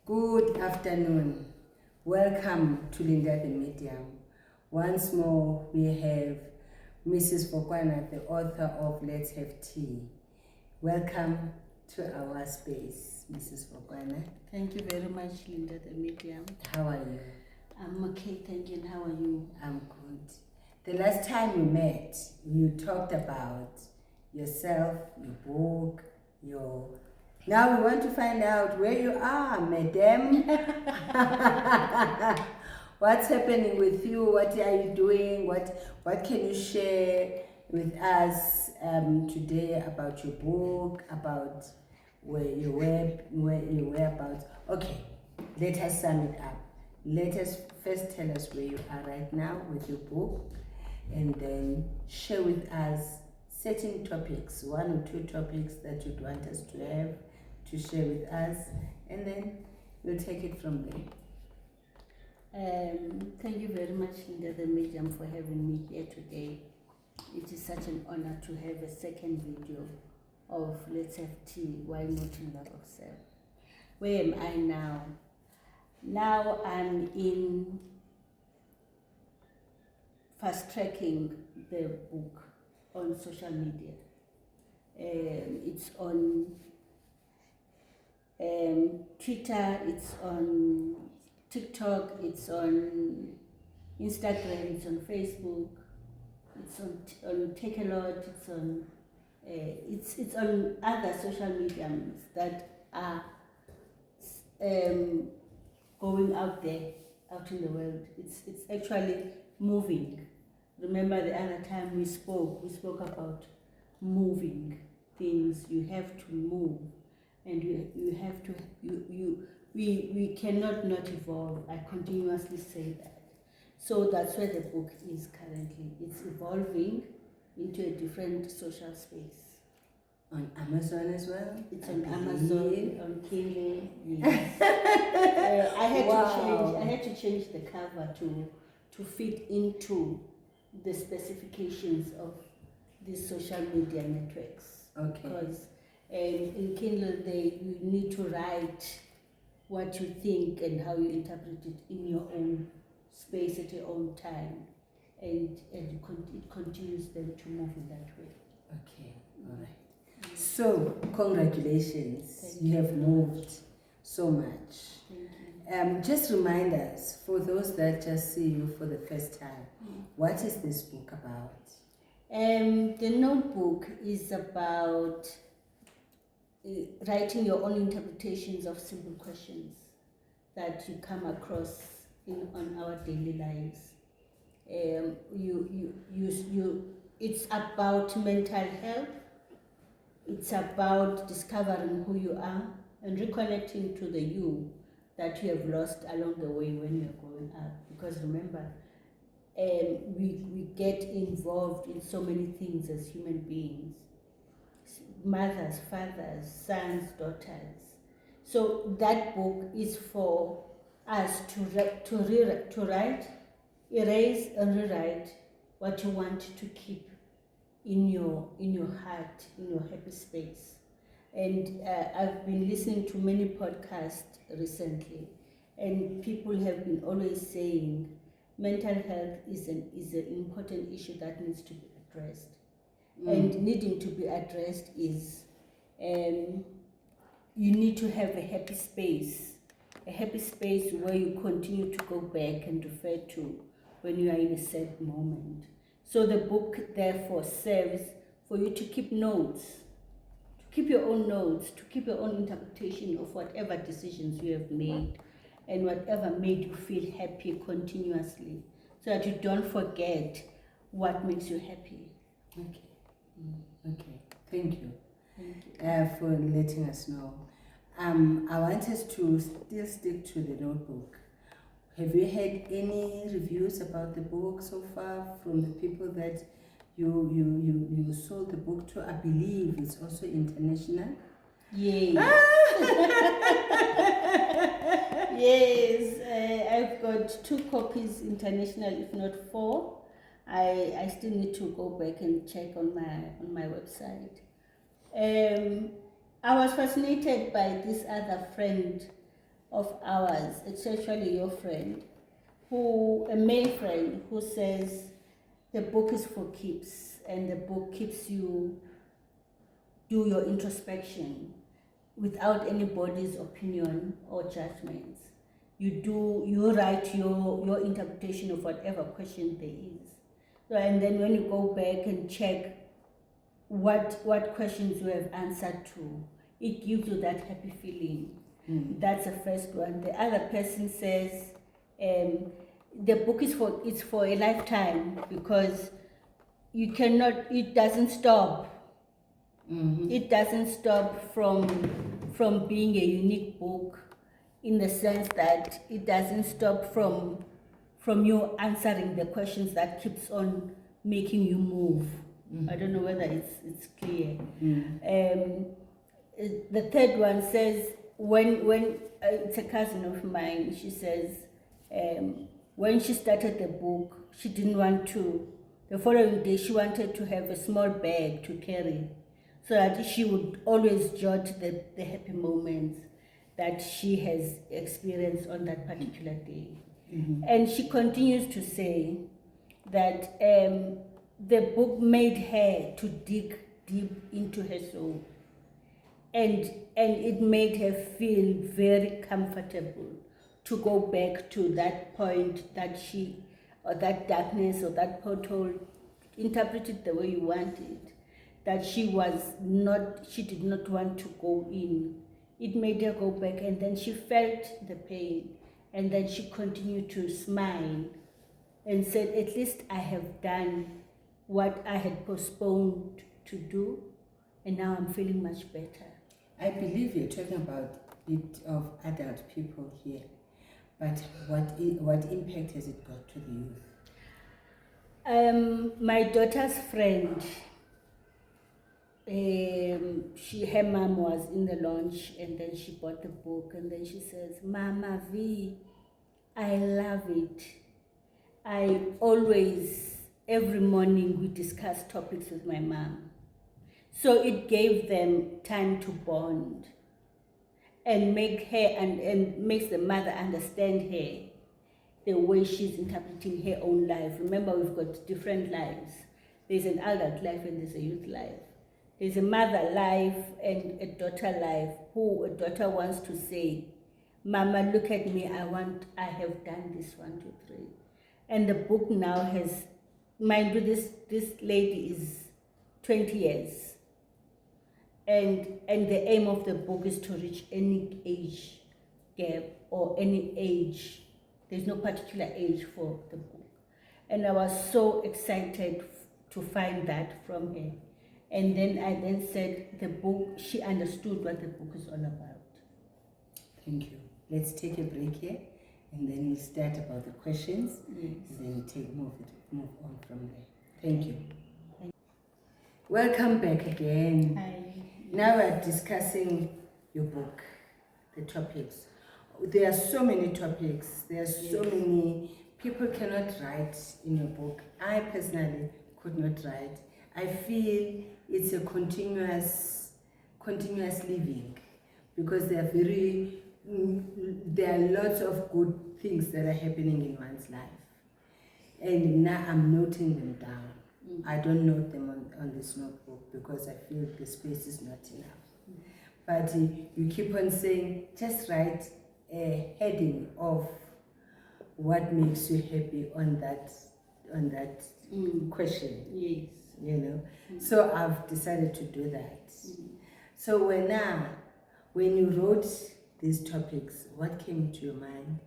Good afternoon. Welcome to Linda the Medium. Once more, we have Mrs. Vokwana, the author of Let's Have Tea. Welcome to our space, Mrs. Vokwana. Thank you very much, Linda the Medium. How are you? I'm okay, thank you. And how are you? I'm good. The last time we met, you talked about yourself, your book, your... Now we want to find out where you are, madam. What's happening with you? What are you doing? What can you share with us today about your book, about where you were about? Okay, let us sum it up. Let us first tell us where you are right now with your book, and then share with us certain topics, 1 or 2 topics that you'd want us to have to share with us, and then we'll take it from there. Thank you very much, Linda the Medium, for having me here today. It is such an honor to have a second video of Let's Have Tea, Why Not in Love of Self. Where am I now? Now I'm in fast-tracking the book on social media. It's on Twitter, it's on TikTok, it's on Instagram, it's on Facebook, it's on Take-A-Lot, it's on other social mediums that are going out there, out in the world. It's actually moving. Remember the other time we spoke about moving things. You have to move, and you have to, we cannot not evolve. I continuously say that. So that's where the book is currently. It's evolving into a different social space. On Amazon as well? It's on Amazon, on Kindle. Yes. I had to change the cover to fit into the specifications of these social media networks. Okay. Because in Kindle, you need to write what you think and how you interpret it in your own space at your own time, and it continues then to move in that way. Okay, all right. So, congratulations. You have moved so much. Thank you. Just remind us, for those that just see you for the first time, what is this book about? The notebook is about writing your own interpretations of simple questions that you come across on our daily lives. It's about mental health. It's about discovering who you are and reconnecting to the you that you have lost along the way when you're growing up. Because remember, we get involved in so many things as human beings. Mothers, fathers, sons, daughters. So that book is for us to write, erase and rewrite what you want to keep in your heart, in your happy space. And I've been listening to many podcasts recently, and people have been always saying mental health is an important issue that needs to be addressed. And needing to be addressed is you need to have a happy space where you continue to go back and refer to when you are in a sad moment. So the book therefore serves for you to keep notes, to keep your own notes, to keep your own interpretation of whatever decisions you have made and whatever made you feel happy continuously, so that you don't forget what makes you happy. Okay. Okay. Thank you. Thank you. For letting us know. I want us to still stick to the notebook. Have you had any reviews about the book so far from the people that you sold the book to? I believe it's also international. Yes. Yes, I've got 2 copies international, if not 4. I still need to go back and check on my website. I was fascinated by this other friend of ours, it's actually your friend, a male friend, who says the book is for keeps, and the book keeps you do your introspection without anybody's opinion or judgments. You write your interpretation of whatever question there is. So, and then when you go back and check what questions you have answered to, it gives you that happy feeling. That's the first one. The other person says the book is for a lifetime, because you cannot, it doesn't stop. It doesn't stop from being a unique book, in the sense that it doesn't stop from you answering the questions that keeps on making you move. I don't know whether it's clear. The third one says, when it's a cousin of mine, she says, when she started the book, she didn't want to, the following day she wanted to have a small bag to carry, so that she would always jot the happy moments that she has experienced on that particular day. And she continues to say that the book made her to dig deep into her soul, and it made her feel very comfortable to go back to that point that or that darkness or that portal, interpret it the way you want it, that she did not want to go in. It made her go back, and then she felt the pain, and then she continued to smile and said, at least I have done what I had postponed to do, and now I'm feeling much better. I believe you're talking about a bit of adult people here, but what impact has it got to the youth? My daughter's friend, her mom was in the launch, and then she bought the book, and then she says, Mama V, I love it. I always, every morning we discuss topics with my mom. So it gave them time to bond and make her and makes the mother understand her, the way she's interpreting her own life. Remember, we've got different lives. There's an adult life and there's a youth life. There's a mother life and a daughter life, who a daughter wants to say, Mama, look at me, I have done this 1, 2, 3. And the book now has, mind you, this lady is 20 years. And the aim of the book is to reach any age gap or any age. There's no particular age for the book. And I was so excited to find that from her. And then I said the book, she understood what the book is all about. Thank you. Let's take a break here, and then we start about the questions, and then move on from there. Thank you. Welcome back again. Hi. Now we're discussing your book, the topics. There are so many topics. There are so many. People cannot write in your book. I personally could not write. I feel it's a continuous living, because there are lots of good things that are happening in one's life, and now I'm noting them down. I don't note them on this notebook because I feel the space is not enough. But you keep on saying, just write a heading of what makes you happy on that question. Yes. You know. So I've decided to do that. So when you wrote these topics, what came to your mind?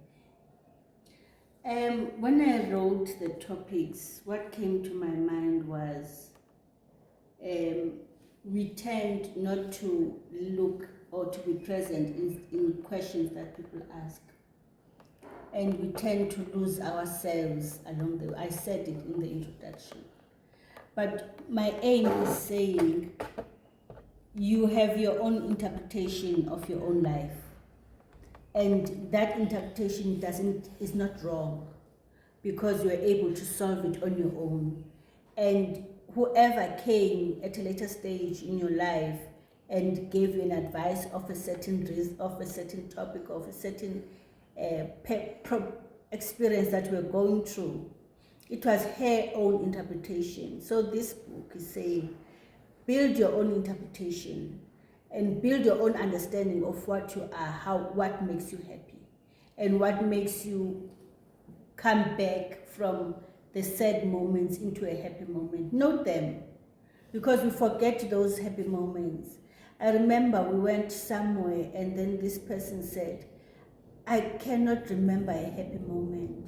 When I wrote the topics, what came to my mind was we tend not to look or to be present in questions that people ask. And we tend to lose ourselves along the way. I said it in the introduction. But my aim is saying you have your own interpretation of your own life. And that interpretation is not wrong, because you're able to solve it on your own. And whoever came at a later stage in your life and gave you an advice of a certain topic, of a certain experience that we're going through. It was her own interpretation. So this book is saying, build your own interpretation and build your own understanding of what you are, what makes you happy, and what makes you come back from the sad moments into a happy moment. Note them, because we forget those happy moments. I remember we went somewhere and then this person said, I cannot remember a happy moment.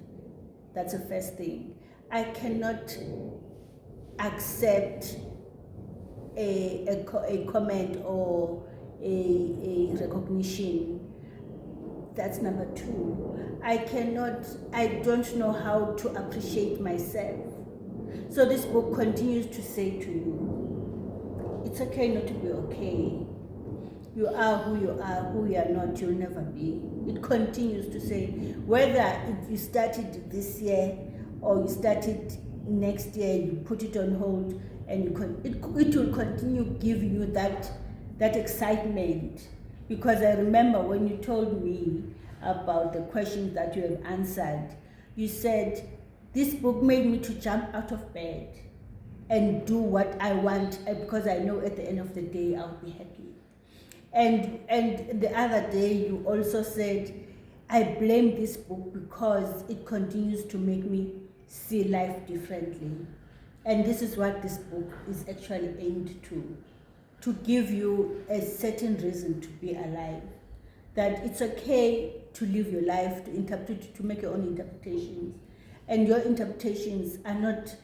That's the first thing. I cannot accept a comment or a recognition. That's number two. I don't know how to appreciate myself. So this book continues to say to you, it's okay not to be okay. You are who you are, who you are not, you'll never be. It continues to say, whether you started this year or you started next year, you put it on hold, and it will continue giving you that excitement. Because I remember when you told me about the questions that you have answered, you said, this book made me to jump out of bed and do what I want, because I know at the end of the day I'll be happy. And the other day you also said, I blame this book because it continues to make me see life differently. And this is what this book is actually aimed to give you a certain reason to be alive. That it's okay to live your life, to make your own interpretations. And your interpretations are not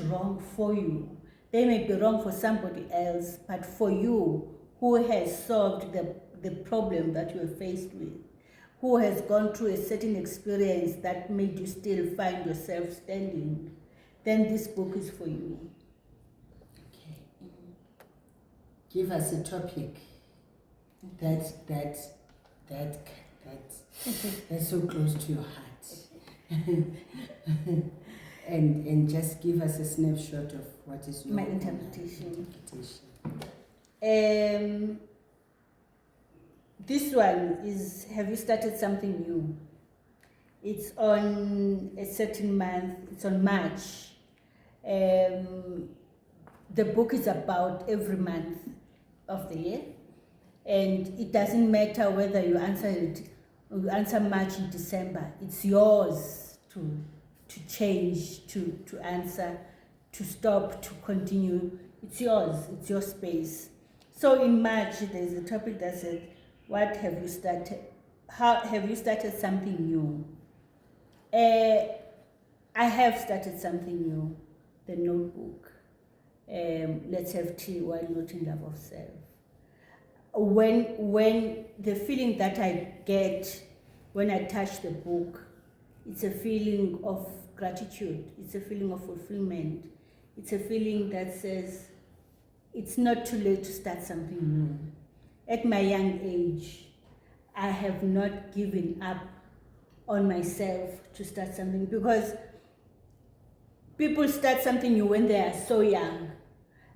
wrong for you. They may be wrong for somebody else, but for you, who has solved the problem that you are faced with, who has gone through a certain experience that made you still find yourself standing, then this book is for you. Okay. Give us a topic that's so close to your heart. and just give us a snapshot of what is your My interpretation. This one is, have you started something new? It's on a certain month, it's on March. The book is about every month of the year, and it doesn't matter whether you answer March in December. It's yours to change, to answer, to stop, to continue. It's yours, it's your space. So in March, there's a topic that said, what have you started? How have you started something new? I have started something new, the notebook. Let's have tea while not in love of self. When the feeling that I get when I touch the book, it's a feeling of gratitude, it's a feeling of fulfillment, it's a feeling that says, it's not too late to start something new. At my young age, I have not given up on myself to start something, because people start something new when they are so young,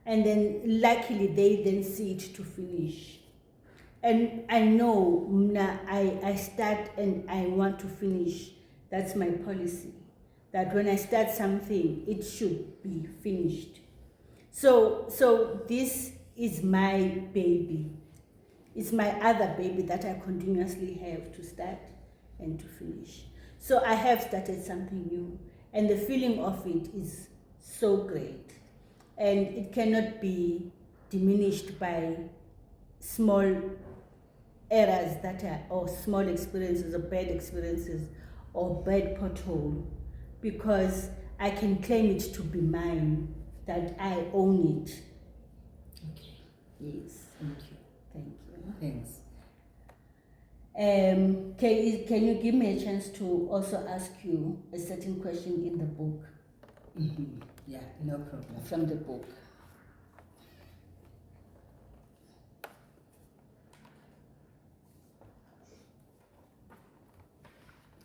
and then luckily they then see it to finish. And I know I start and I want to finish. That's my policy, that when I start something, it should be finished. So this is my baby. It's my other baby that I continuously have to start and to finish. So I have started something new, and the feeling of it is so great. And it cannot be diminished by small errors or small experiences or bad experiences or bad pothole, because I can claim it to be mine, that I own it. Okay. Yes. Thank you. Thank you. Thanks. Can you give me a chance to also ask you a certain question in the book? Mm-hmm. Yeah, no problem. From the book.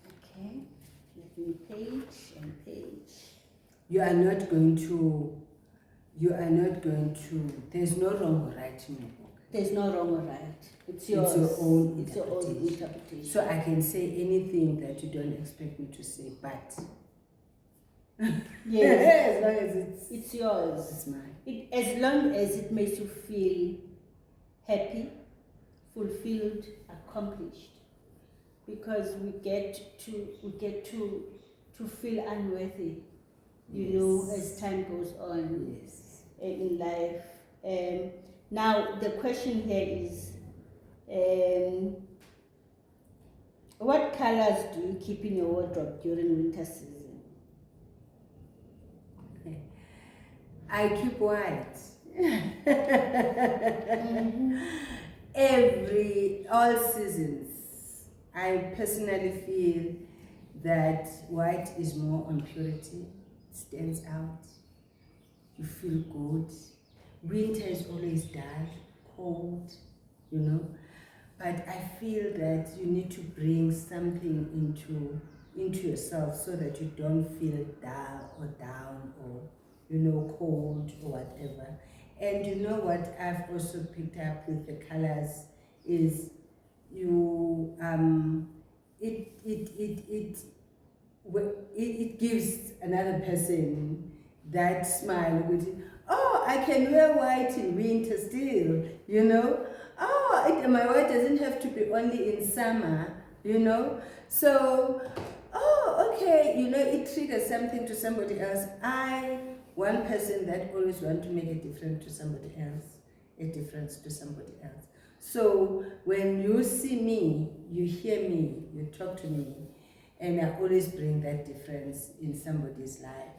Okay. Let me page and page. You are not going to, there's no wrong or right in your book. There's no wrong or right. It's It's your own It's your own interpretation. interpretation. So I can say anything that you don't expect me to say, but Yes, as long as it's yours. it's mine. As long as it makes you feel happy, fulfilled, accomplished, because we get to feel unworthy, you know, as time goes on. Yes. In life. Now the question here is, what colors do you keep in your wardrobe during winter season? I keep white. All seasons. I personally feel that white is more on purity. It stands out. You feel good. Winter is always dull, cold, you know. But I feel that you need to bring something into yourself so that you don't feel dull or down or, you know, cold or whatever. And you know what I've also picked up with the colors is you it gives another person that smile with, oh, I can wear white in winter still, you know. Oh, my white doesn't have to be only in summer, you know. So, oh, okay, you know, it triggers something to somebody else. One person that always want to make a difference to somebody else. So when you see me, you hear me, you talk to me, and I always bring that difference in somebody's life,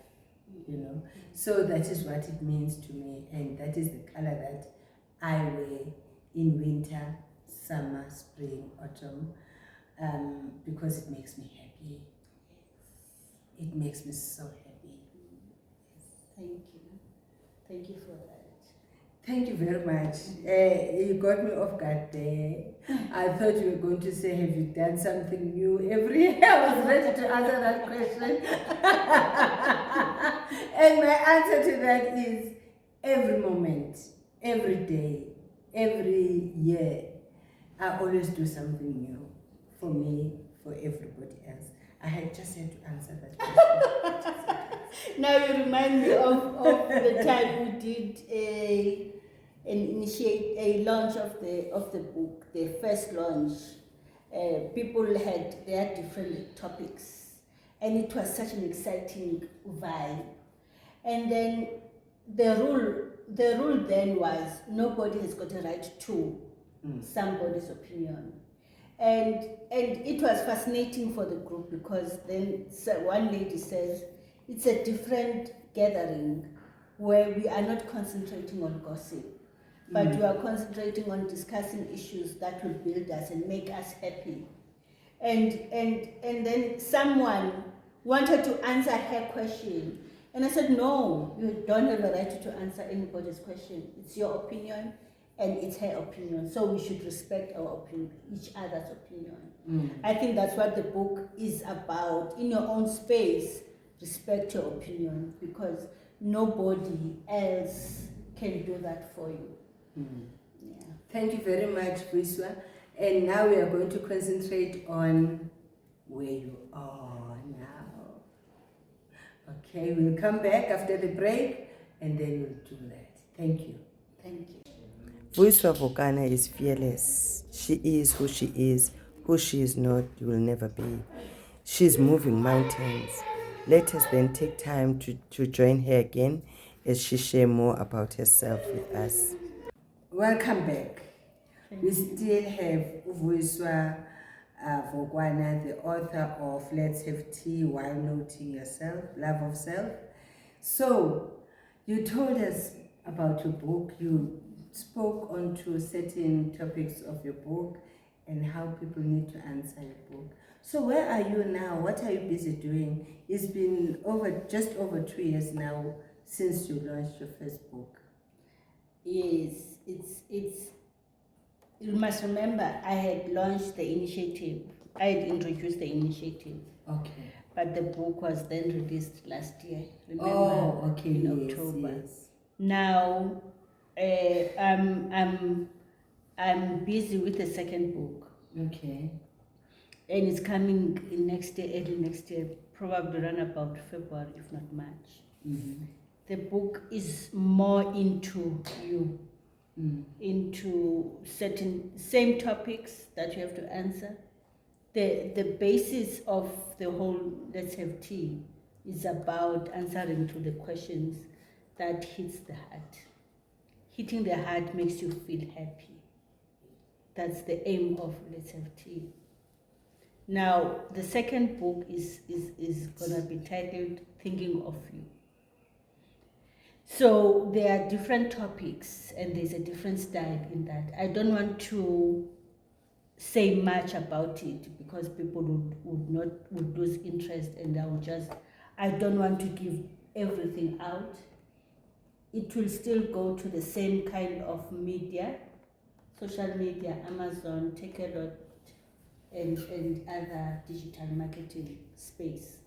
you know. So that is what it means to me, and that is the color that I wear in winter, summer, spring, autumn, because it makes me happy. It makes me so happy. Thank you. Thank you for that. Thank you very much. You got me off guard there. I thought you were going to say, have you done something new every year? I was ready to answer that question. And my answer to that is every moment, every day, every year, I always do something new for me, for everybody else. I had just had to answer that question. Now you remind me of the time we did a launch of the book, the first launch. People had their different topics, and it was such an exciting vibe. And then the rule then was nobody has got a right to somebody's opinion. And it was fascinating for the group, because then one lady says, it's a different gathering where we are not concentrating on gossip, but we are concentrating on discussing issues that will build us and make us happy. And then someone wanted to answer her question, and I said, no, you don't have a right to answer anybody's question. It's your opinion, and it's her opinion. So we should respect our opinion, each other's opinion. I think that's what the book is about. In your own space, respect your opinion, because nobody else can do that for you. Yeah. Thank you very much, Vuyiswa. And now we are going to concentrate on where you are now. Okay, we'll come back after the break and then we'll do that. Thank you. Thank you. Vuyiswa Vokwana is fearless. She is who she is. Who she is not, you will never be. She's moving mountains. Let us then take time to join her again as she shares more about herself with us. Welcome back. We still have Vuyiswa Vokwana, the author of Let's Have Tea While Noting Yourself, Love of Self. So, you told us about your book. You spoke onto certain topics of your book and how people need to answer your book. So where are you now? What are you busy doing? It's been just over 2 years now since you launched your first book. Yes, you must remember, I had launched the initiative. I had introduced the initiative. Okay. But the book was then released last year. Remember? Oh, okay. In Yes, October. yes. Now, I'm busy with the second book, Okay. and it's coming in next year, early next year, probably around about February, if not March. Mm-hmm. The book is more into you, into certain same topics that you have to answer. The basis of the whole Let's Have Tea is about answering to the questions that hits the heart. Hitting the heart makes you feel happy. That's the aim of Let's Have Tea. Now, the second book is going to be titled Thinking of You. So there are different topics and there's a different style in that. I don't want to say much about it because people would lose interest, and I don't want to give everything out. It will still go to the same kind of media, social media, Amazon, Take a Lot, and other digital marketing space.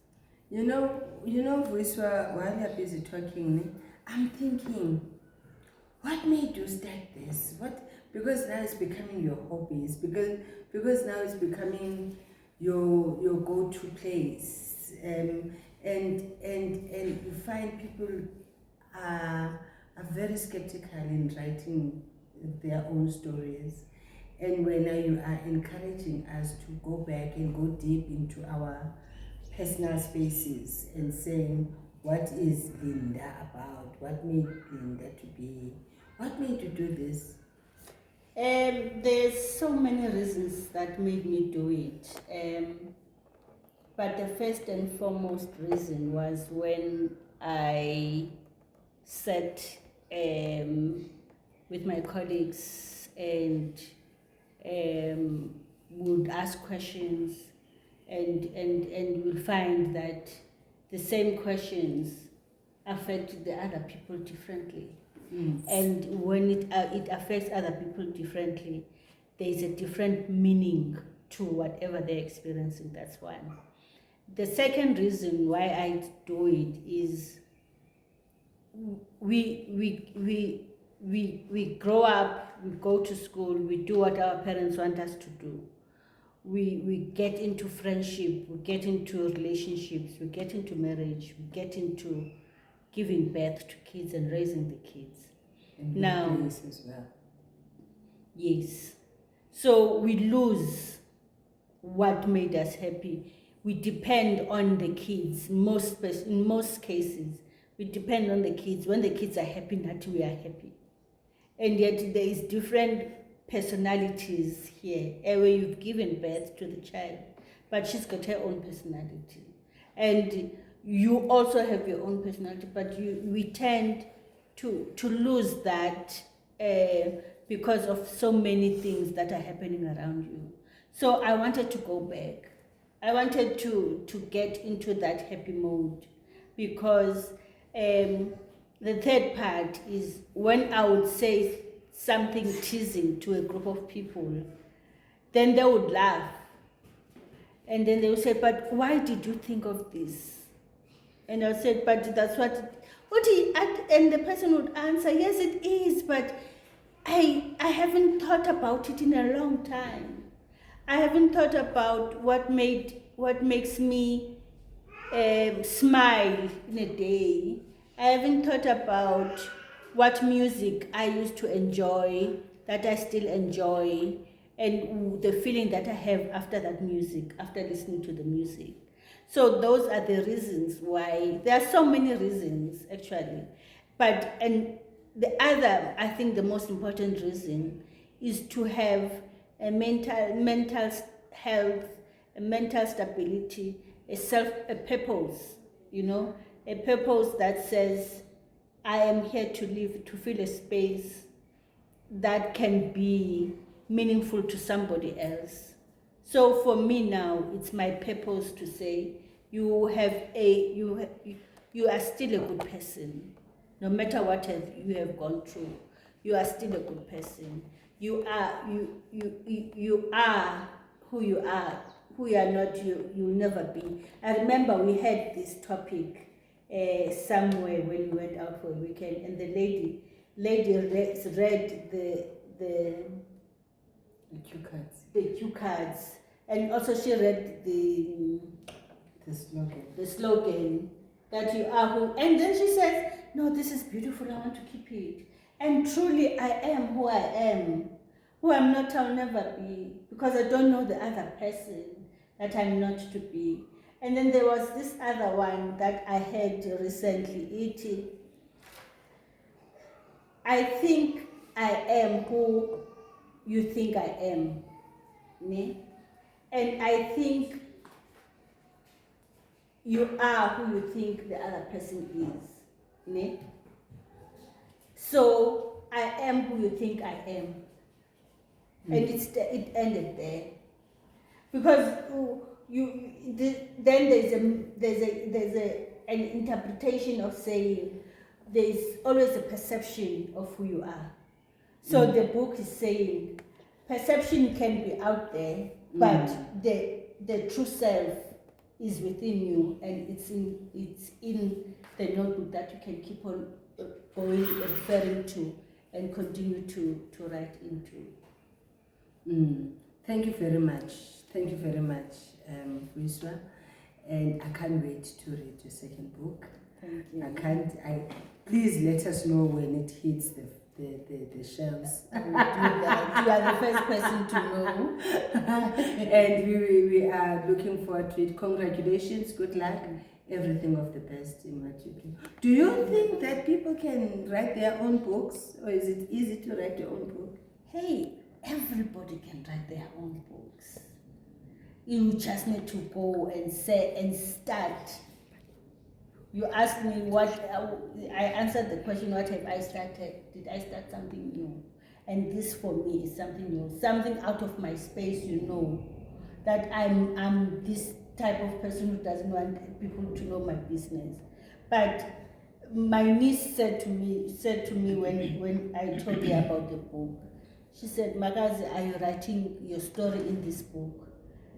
You know, Vuyiswa, while you're busy talking, I'm thinking, what made you start this? Because now it's becoming your hobbies, because now it's becoming your go-to place, and you find people are very skeptical in writing their own stories, and when now you are encouraging us to go back and go deep into our personal spaces and saying, what is Linda about? What made Linda to be? What made you do this? There's so many reasons that made me do it. But the first and foremost reason was when I sat with my colleagues and would ask questions, and you'll find that the same questions affect the other people differently. And when it affects other people differently, there is a different meaning to whatever they're experiencing. That's one. The second reason why I do it is we grow up, we go to school, we do what our parents want us to do. We get into friendship, we get into relationships, we get into marriage, we get into giving birth to kids and raising the kids. And Now, place as well. Yes. So we lose what made us happy. We depend on the kids. In most cases, we depend on the kids. When the kids are happy, not we are happy. And yet there is different personalities here. Where you've given birth to the child, but she's got her own personality. And you also have your own personality, but we tend to lose that because of so many things that are happening around you. So I wanted to go back. I wanted to get into that happy mode, because the third part is when I would say something teasing to a group of people, then they would laugh. And then they would say, but why did you think of this? And I said, but that's and the person would answer, yes, it is, but I haven't thought about it in a long time. I haven't thought about what makes me smile in a day. I haven't thought about what music I used to enjoy, that I still enjoy, and the feeling that I have after that music, after listening to the music. So those are the reasons why. There are so many reasons, actually. And the other, I think the most important reason is to have a mental health, a mental stability, a purpose, a purpose that says, I am here to live, to fill a space that can be meaningful to somebody else. So for me now, it's my purpose to say, you are still a good person. No matter what you have gone through, you are still a good person. You are who you are. Who you are not, you'll never be. I remember we had this topic somewhere when we went out for a weekend, and the lady read The cue cards. The cue cards. And also she read The slogan. the slogan that you are who, and then she says, no, this is beautiful, I want to keep it. And truly I am who I am. Who I'm not, I'll never be, because I don't know the other person that I'm not to be. And then there was this other one that I had recently. I think I am who you think I am. Ne? And I think you are who you think the other person is. Ne? So I am who you think I am. And it ended there. Because then there's an interpretation of saying there's always a perception of who you are. So the book is saying perception can be out there, but the true self is within you, and it's in the notebook that you can keep on going, referring to, and continue to write into. Thank you very much. Thank you very much, Vuyiswa. And I can't wait to read your second book. Thank you. Please let us know when it hits the shelves. I will do that. You are the first person to know. And we are looking forward to it. Congratulations, good luck, everything of the best in what you do. Do you think that people can write their own books, or is it easy to write your own book? Hey, everybody can write their own books. You just need to go and say and start. You asked me what, I answered the question, what have I started? Did I start something new? And this for me is something new, something out of my space, that I'm this type of person who doesn't want people to know my business. But my niece said to me when I told her about the book, she said, Magazi, are you writing your story in this book?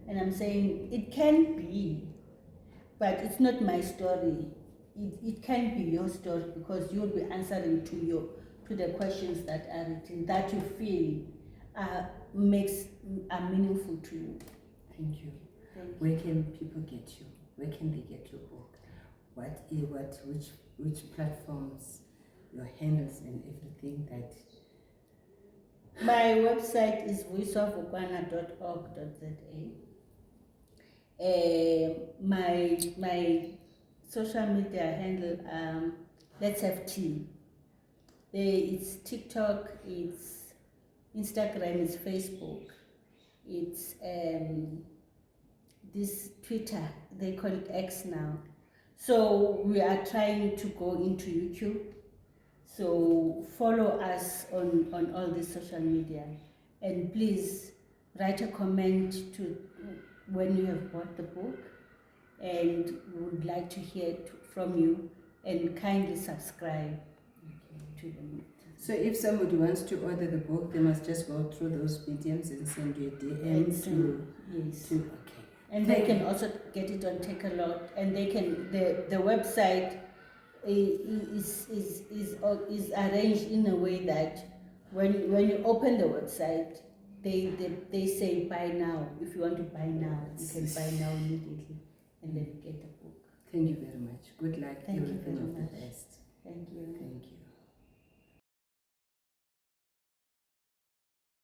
And I'm saying, it can be, but it's not my story. It can be your story, because you'll be answering to the questions that are written, that you feel are meaningful to you. Thank you. Where can people get you? Where can they get your book? Which platforms, your handles and everything that... My website is vuyiswavokwana.org.za. My social media handle, Let's Have Tea. It's TikTok, it's Instagram, it's Facebook, it's this Twitter, they call it X now. So we are trying to go into YouTube. So follow us on all the social media, and please write a comment to when you have bought the book, and we would like to hear from you, and kindly subscribe to them. So if somebody wants to order the book, they must just go through those mediums and send you a DM yes. Okay. And they can also get it on Takealot, and they can the website is arranged in a way that when you open the website, they say buy now. If you want to buy now, you can buy now immediately, and then you get the book. Thank you very much. Good luck. Thank you Everything very of the much. best. Thank you. Thank you.